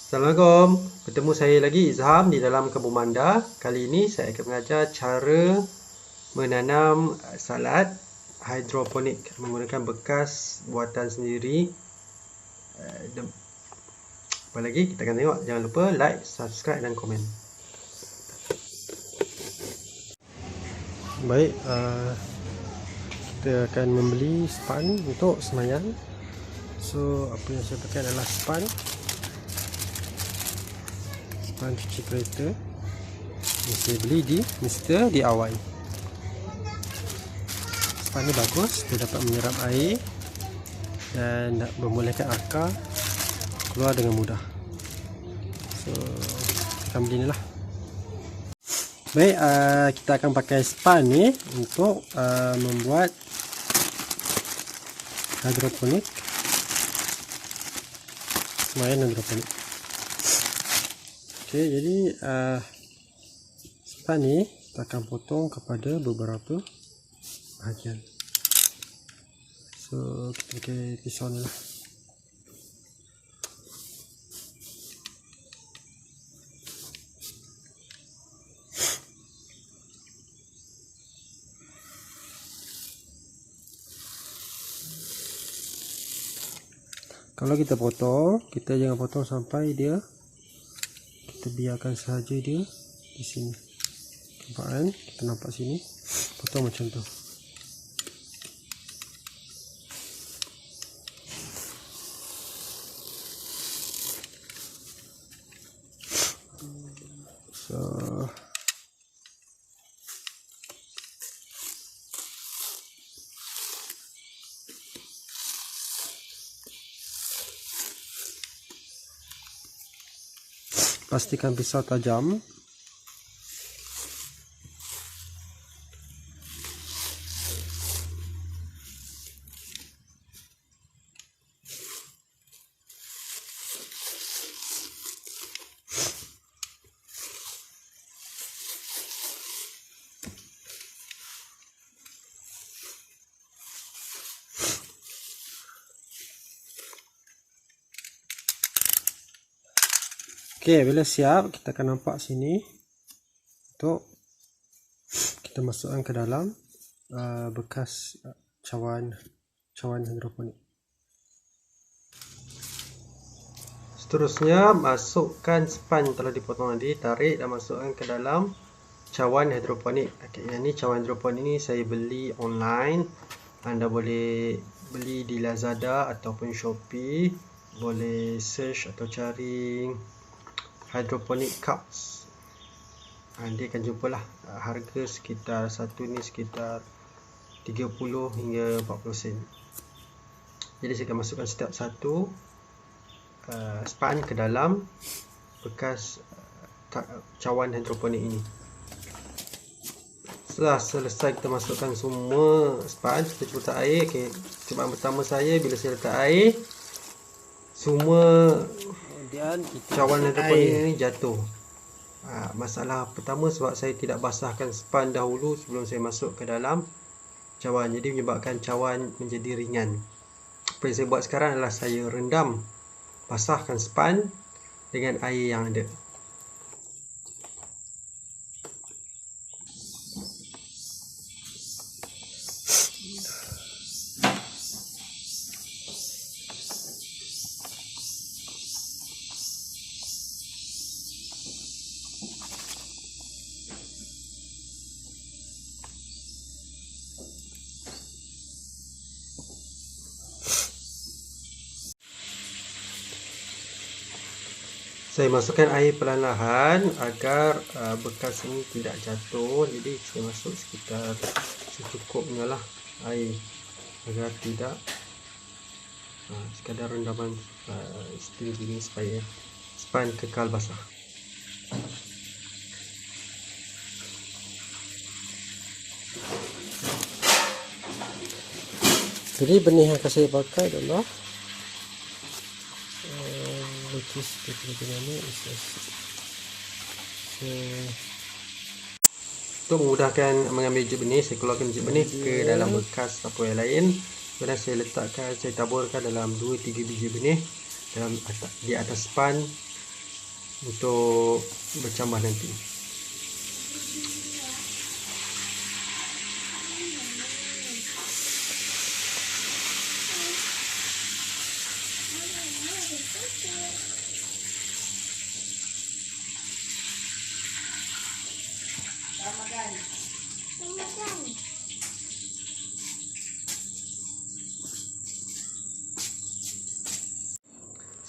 Assalamualaikum, bertemu saya lagi Izham di dalam Kebun Manda. Kali ini saya akan mengajar cara menanam salad hidroponik menggunakan bekas buatan sendiri. Apa lagi kita akan tengok, jangan lupa like, subscribe dan komen. Baik, kita akan membeli span untuk semayang. So apa yang saya pakai adalah span cuci kereta yang saya beli di Mr. DIY. Span ni bagus, dia dapat menyerap air dan membolehkan akar keluar dengan mudah. So kita akan beli ni lah. Baik, kita akan pakai span ni untuk membuat hidroponik, semayan hidroponik. Okey, jadi span ni kita akan potong kepada beberapa bahagian. So kita pakai pisau ni lah. Kalau kita potong, kita jangan potong sampai dia, kita biarkan sahaja dia di sini. Nampak kan? Kita nampak sini, potong macam tu. So pastikan pisau tajam. Okey, bila siap kita akan nampak sini untuk kita masukkan ke dalam bekas cawan hidroponik. Seterusnya masukkan span telah dipotong tadi, tarik dan masukkan ke dalam cawan hidroponik. Okey, yang ni cawan hidroponik ni saya beli online. Anda boleh beli di Lazada ataupun Shopee. Boleh search atau cari hydroponic cups. Dia akan jumpalah harga sekitar satu ni sekitar 30 hingga 40 sen. Jadi saya akan masukkan setiap satu span ke dalam bekas cawan hidroponik ini. Setelah selesai kita masukkan semua span, kita cuba letak air. Okay, cubaan pertama saya bila saya letak air, semua cawan hidroponik ini jatuh. Masalah pertama sebab saya tidak basahkan span dahulu sebelum saya masuk ke dalam cawan, jadi menyebabkan cawan menjadi ringan. Apa yang saya buat sekarang adalah saya rendam, basahkan span dengan air yang ada. Saya masukkan air perlahan-lahan agar bekas ini tidak jatuh. Jadi saya masuk sekitar secukupnya lah air agar tidak sekadar rendaman setinggi ini supaya span kekal basah. Jadi benih yang akan saya pakai adalah which is untuk memudahkan mengambil biji benih, saya keluarkan biji benih ke dalam bekas tupperware lain. Kemudian saya letakkan, saya taburkan dalam 2-3 biji benih di atas span untuk bercambah nanti.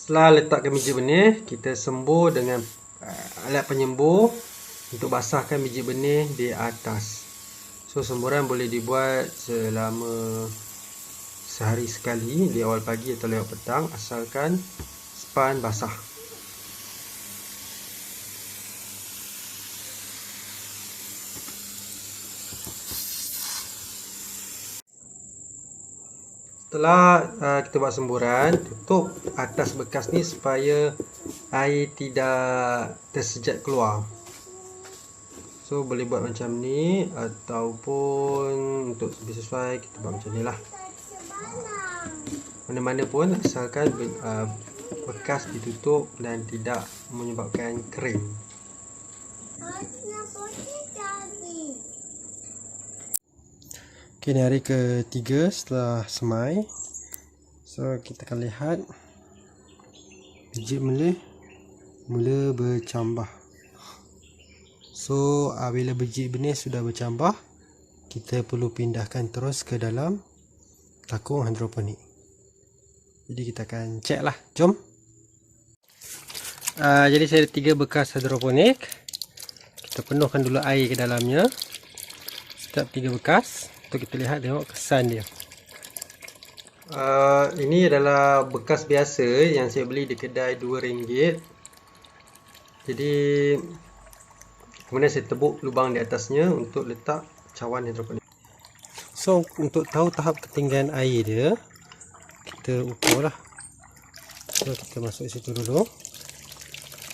Setelah letakkan biji benih, kita sembur dengan alat penyembur untuk basahkan biji benih di atas. So semburan boleh dibuat selama sehari sekali, di awal pagi atau lewat petang, asalkan span basah. Setelah kita buat semburan, tutup atas bekas ni supaya air tidak tersejat keluar. So boleh buat macam ni, ataupun untuk lebih sesuai kita buat macam ni lah. Mana-mana pun asalkan bekas ditutup dan tidak menyebabkan kering. Okay, ni hari ketiga setelah semai. So kita akan lihat biji benih mula bercambah. So bila biji benih sudah bercambah, kita perlu pindahkan terus ke dalam takung hidroponik. Jadi kita akan cek lah, jom. Jadi saya ada 3 bekas hidroponik. Kita penuhkan dulu air ke dalamnya, setiap 3 bekas, untuk kita lihat tengok kesan dia. Ini adalah bekas biasa yang saya beli di kedai RM2. Jadi kemudian saya tebuk lubang di atasnya untuk letak cawan hidroponik. So untuk tahu tahap ketinggian air dia, kita ukur lah. So kita masuk situ dulu.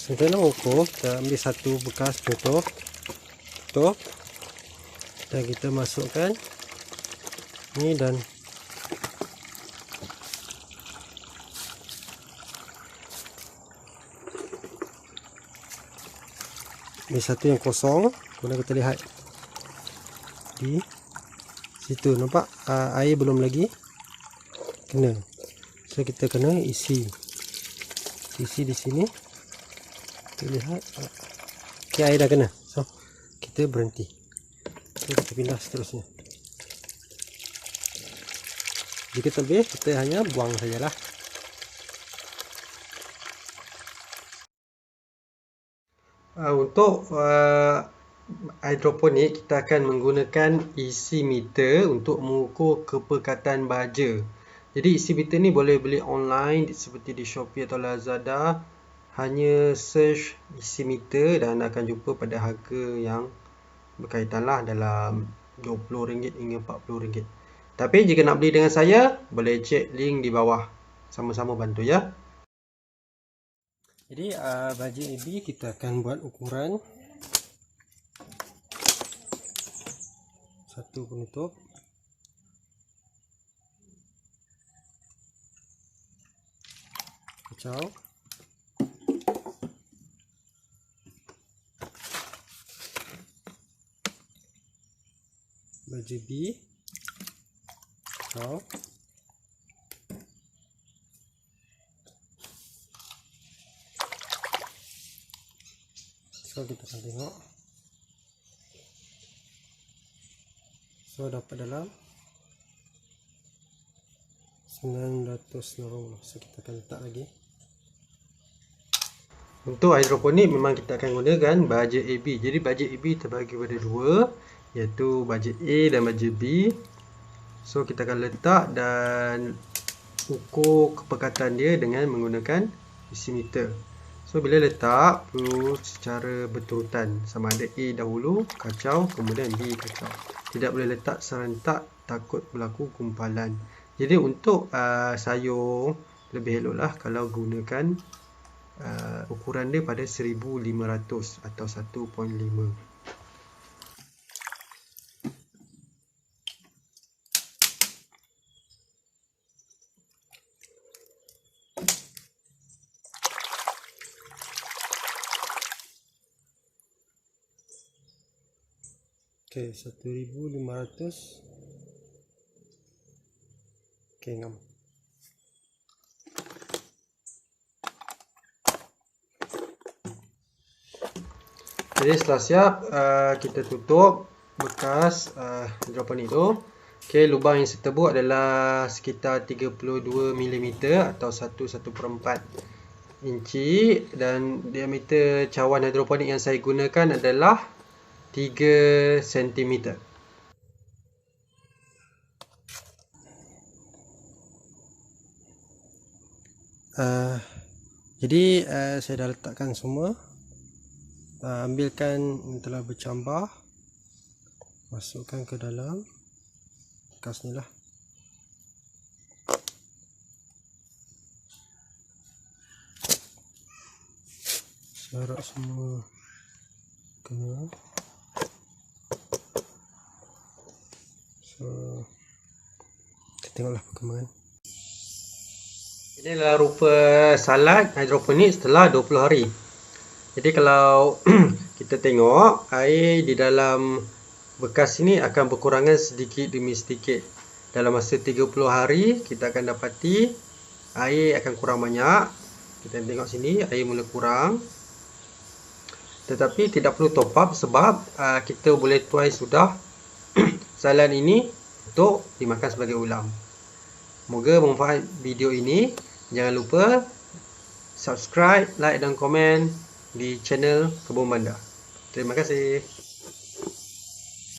Setelah ukur, kita ambil satu bekas tutup, dan kita masukkan ni, dan ini satu yang kosong. Kemudian kita lihat di situ, nampak air belum lagi kena. So kita kena isi di sini. Kita lihat, okay, air dah kena. So kita berhenti. So kita pindah seterusnya. Jika terlebih, kita hanya buang sajalah. Untuk hidroponik, kita akan menggunakan isi meter untuk mengukur kepekatan baja. Jadi isi meter ni boleh beli online seperti di Shopee atau Lazada. Hanya search isi meter dan anda akan jumpa pada harga yang berkaitan lah, dalam RM20 hingga RM40. Tapi jika nak beli dengan saya, boleh cek link di bawah. Sama-sama bantu ya. Jadi baja AB kita akan buat ukuran satu penutup, kacau, baja B, kacau, so kita akan tengok. So dapat dalam 980. So kita akan letak lagi. Untuk hidroponik memang kita akan gunakan baja AB. Jadi baja AB terbagi pada 2, iaitu baja A dan baja B. So kita akan letak dan ukur kepekatan dia dengan menggunakan isi meter. So bila letak, perlu secara berturutan, sama ada A dahulu kacau, kemudian B kacau. Tidak boleh letak serentak, takut berlaku gumpalan. Jadi untuk sayur, lebih eloklah kalau gunakan ukuran dia pada 1500 atau 1.5. Okey, 1500. Okey, ngam. Jadi setelah siap, kita tutup bekas hidroponik tu. Okey, lubang yang saya tebuk adalah sekitar 32 mm atau 1/4 inci, dan diameter cawan hidroponik yang saya gunakan adalah 3 cm. Jadi saya dah letakkan semua. Ambilkan yang telah bercambah, masukkan ke dalam bekas ni lah. Harap semua kena. So kita tengoklah perkembangan. Ini adalah rupa salad hidroponik setelah 20 hari. Jadi kalau kita tengok, air di dalam bekas ini akan berkurangan sedikit demi sedikit. Dalam masa 30 hari kita akan dapati air akan kurang banyak. Kita tengok sini, air mula kurang. Tetapi tidak perlu top up sebab kita boleh tuai sudah salad ini untuk dimakan sebagai ulam. Moga bermanfaat video ini. Jangan lupa subscribe, like dan komen di channel Kebun Bandar. Terima kasih.